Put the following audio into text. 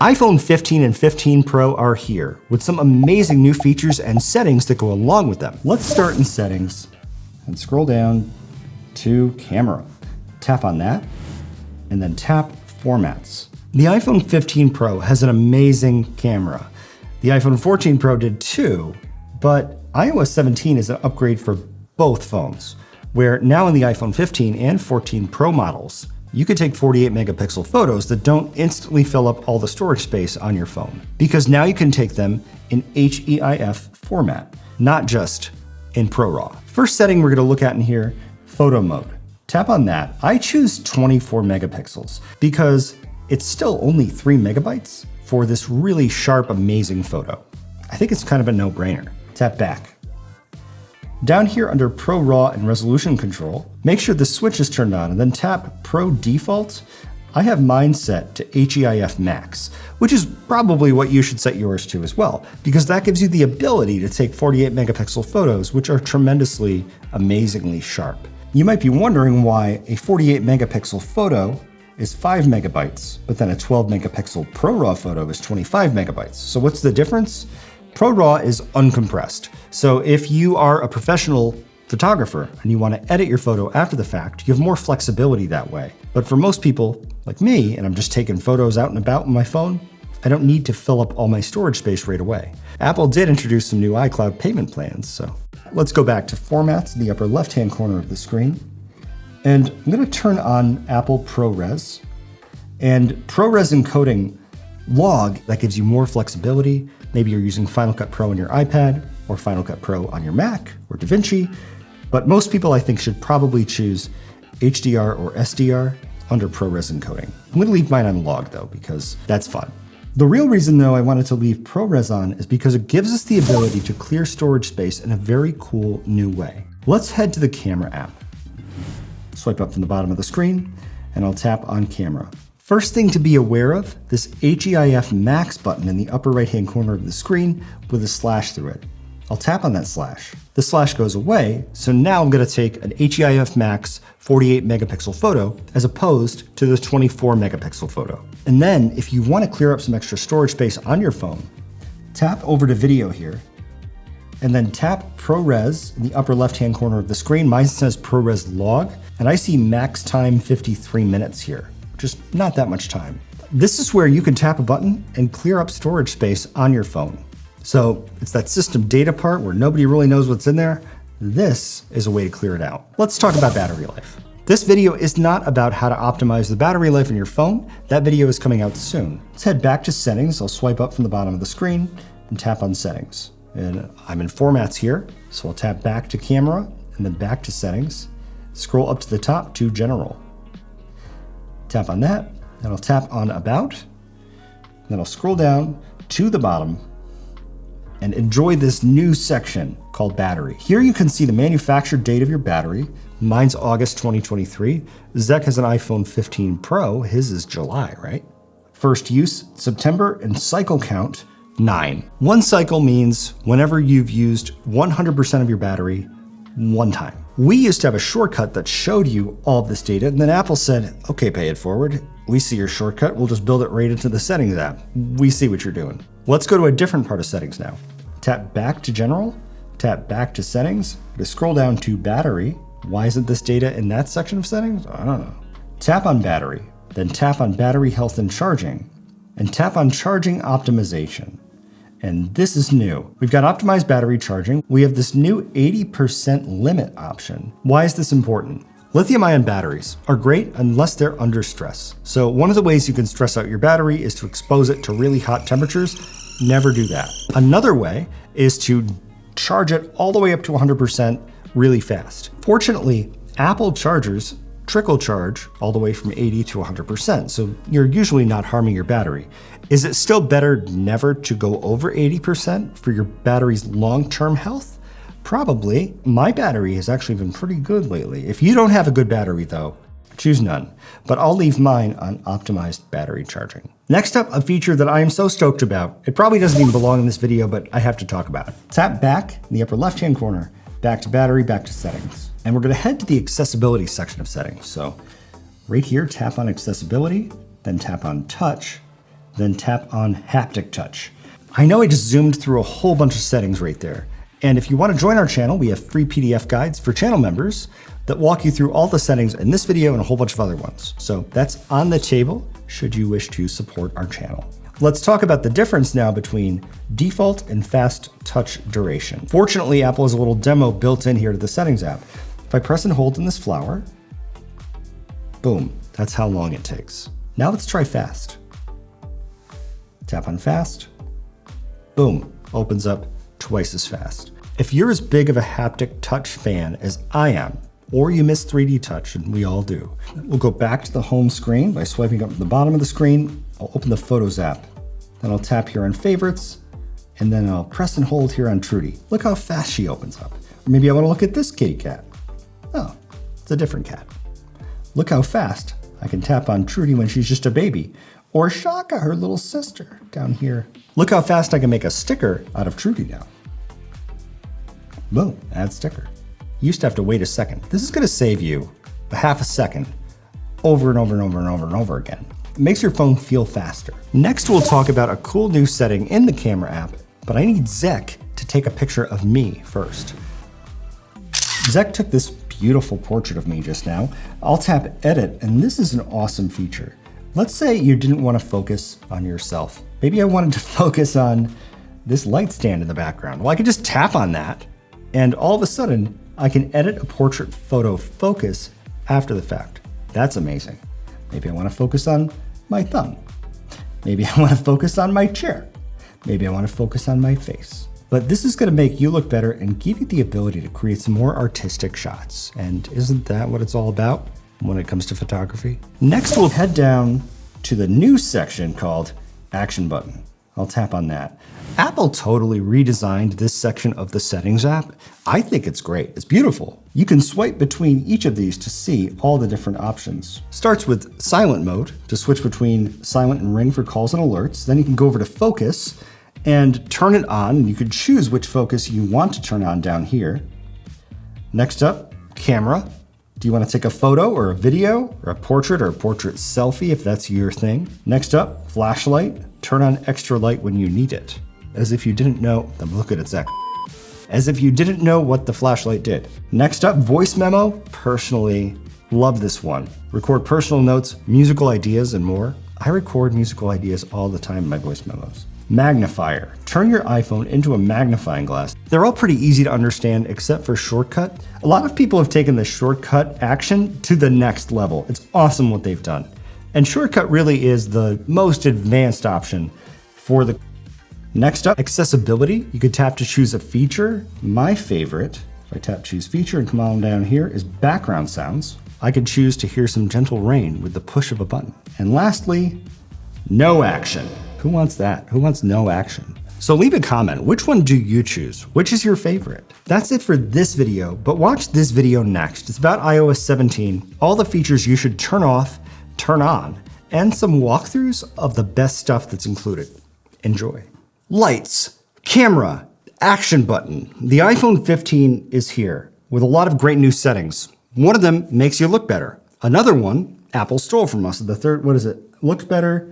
iPhone 15 and 15 Pro are here with some amazing new features and settings that go along with them. Let's start in settings and scroll down to camera. Tap on that and then tap formats. The iPhone 15 Pro has an amazing camera. The iPhone 14 Pro did too, but iOS 17 is an upgrade for both phones, where now in the iPhone 15 and 14 Pro models, you could take 48 megapixel photos that don't instantly fill up all the storage space on your phone, because now you can take them in HEIF format, not just in ProRAW. First setting we're gonna look at in here, photo mode. Tap on that. I choose 24 megapixels because it's still only 3 megabytes for this really sharp, amazing photo. I think it's kind of a no-brainer. Tap back. Down here under Pro RAW and resolution control, make sure the switch is turned on and then tap Pro Default. I have mine set to HEIF Max, which is probably what you should set yours to as well, because that gives you the ability to take 48 megapixel photos, which are tremendously, amazingly sharp. You might be wondering why a 48 megapixel photo is 5 megabytes, but then a 12 megapixel ProRAW photo is 25 megabytes. So what's the difference? ProRAW is uncompressed. So if you are a professional photographer and you want to edit your photo after the fact, you have more flexibility that way. But for most people like me, and I'm just taking photos out and about on my phone, I don't need to fill up all my storage space right away. Apple did introduce some new iCloud payment plans, so let's go back to formats in the upper left-hand corner of the screen. And I'm gonna turn on Apple ProRes. And ProRes encoding log, that gives you more flexibility. Maybe you're using Final Cut Pro on your iPad or Final Cut Pro on your Mac or DaVinci. But most people I think should probably choose HDR or SDR under ProRes encoding. I'm gonna leave mine on log though, because that's fun. The real reason though I wanted to leave ProRes on is because it gives us the ability to clear storage space in a very cool new way. Let's head to the camera app. Swipe up from the bottom of the screen, and I'll tap on camera. First thing to be aware of, this HEIF Max button in the upper right-hand corner of the screen with a slash through it. I'll tap on that slash. The slash goes away, so now I'm gonna take an HEIF Max 48 megapixel photo as opposed to the 24 megapixel photo. And then if you wanna clear up some extra storage space on your phone, tap over to video here, and then tap ProRes in the upper left-hand corner of the screen. Mine says ProRes log, and I see max time 53 minutes here, which is not that much time. This is where you can tap a button and clear up storage space on your phone. So it's that system data part where nobody really knows what's in there. This is a way to clear it out. Let's talk about battery life. This video is not about how to optimize the battery life in your phone. That video is coming out soon. Let's head back to settings. I'll swipe up from the bottom of the screen and tap on settings. And I'm in formats here, so I'll tap back to camera and then back to settings. Scroll up to the top to general. Tap on that, then I'll tap on about, then I'll scroll down to the bottom and enjoy this new section called battery. Here you can see the manufacture date of your battery. Mine's August 2023. Zek has an iPhone 15 Pro, his is July, right? First use, September, and cycle count, 9. One cycle means whenever you've used 100% of your battery one time. We used to have a shortcut that showed you all of this data, and then Apple said, okay, pay it forward. We see your shortcut, we'll just build it right into the settings app. We see what you're doing. Let's go to a different part of settings now. Tap back to general, tap back to settings, to scroll down to battery. Why isn't this data in that section of settings? I don't know. Tap on battery, then tap on battery health and charging, and tap on charging optimization. And this is new. We've got optimized battery charging. We have this new 80% limit option. Why is this important? Lithium-ion batteries are great unless they're under stress. So one of the ways you can stress out your battery is to expose it to really hot temperatures. Never do that. Another way is to charge it all the way up to 100% really fast. Fortunately, Apple chargers trickle charge all the way from 80 to 100%, so you're usually not harming your battery. Is it still better never to go over 80% for your battery's long-term health? Probably. My battery has actually been pretty good lately. If you don't have a good battery though, choose none, but I'll leave mine on optimized battery charging. Next up, a feature that I am so stoked about. It probably doesn't even belong in this video, but I have to talk about it. Tap back in the upper left-hand corner, back to battery, back to settings. And we're gonna head to the accessibility section of settings. So right here, tap on accessibility, then tap on touch, then tap on haptic touch. I know I just zoomed through a whole bunch of settings right there. And if you want to join our channel, we have free PDF guides for channel members that walk you through all the settings in this video and a whole bunch of other ones. So that's on the table should you wish to support our channel. Let's talk about the difference now between default and fast touch duration. Fortunately, Apple has a little demo built in here to the settings app. If I press and hold in this flower, boom, that's how long it takes. Now let's try fast. Tap on fast, boom, opens up twice as fast. If you're as big of a haptic touch fan as I am, or you miss 3D touch, and we all do, we'll go back to the home screen by swiping up to the bottom of the screen. I'll open the Photos app. Then I'll tap here on Favorites, and then I'll press and hold here on Trudy. Look how fast she opens up. Or maybe I want to look at this kitty cat. Oh, it's a different cat. Look how fast I can tap on Trudy when she's just a baby. Or Shaka, her little sister, down here. Look how fast I can make a sticker out of Trudy now. Boom, add sticker. You used to have to wait a second. This is gonna save you a half a second over and over and over and over and over again. It makes your phone feel faster. Next, we'll talk about a cool new setting in the camera app, but I need Zek to take a picture of me first. Zek took this beautiful portrait of me just now. I'll tap Edit, and this is an awesome feature. Let's say you didn't want to focus on yourself. Maybe I wanted to focus on this light stand in the background. Well, I could just tap on that, and all of a sudden, I can edit a portrait photo focus after the fact. That's amazing. Maybe I want to focus on my thumb. Maybe I want to focus on my chair. Maybe I want to focus on my face. But this is going to make you look better and give you the ability to create some more artistic shots. And isn't that what it's all about when it comes to photography? Next, we'll head down to the new section called Action Button. I'll tap on that. Apple totally redesigned this section of the settings app. I think it's great. It's beautiful. You can swipe between each of these to see all the different options. Starts with silent mode to switch between silent and ring for calls and alerts. Then you can go over to focus and turn it on. And you can choose which focus you want to turn on down here. Next up, camera. Do you want to take a photo or a video or a portrait selfie if that's your thing? Next up, flashlight. Turn on extra light when you need it. As if you didn't know, look at it, Zach. As if you didn't know what the flashlight did. Next up, voice memo. Personally, love this one. Record personal notes, musical ideas, and more. I record musical ideas all the time in my voice memos. Magnifier. Turn your iPhone into a magnifying glass. They're all pretty easy to understand except for shortcut. A lot of people have taken the shortcut action to the next level. It's awesome what they've done. And shortcut really is the most advanced option for the... Next up, accessibility. You could tap to choose a feature. My favorite, if I tap choose feature and come on down here, is background sounds. I could choose to hear some gentle rain with the push of a button. And lastly, no action. Who wants that? Who wants no action? So leave a comment. Which one do you choose? Which is your favorite? That's it for this video, but watch this video next. It's about iOS 17, all the features you should turn off, turn on, and some walkthroughs of the best stuff that's included. Enjoy. Lights, camera, action button. The iPhone 15 is here with a lot of great new settings. One of them makes you look better. Another one, Apple stole from us. The third, what is it? Looks better,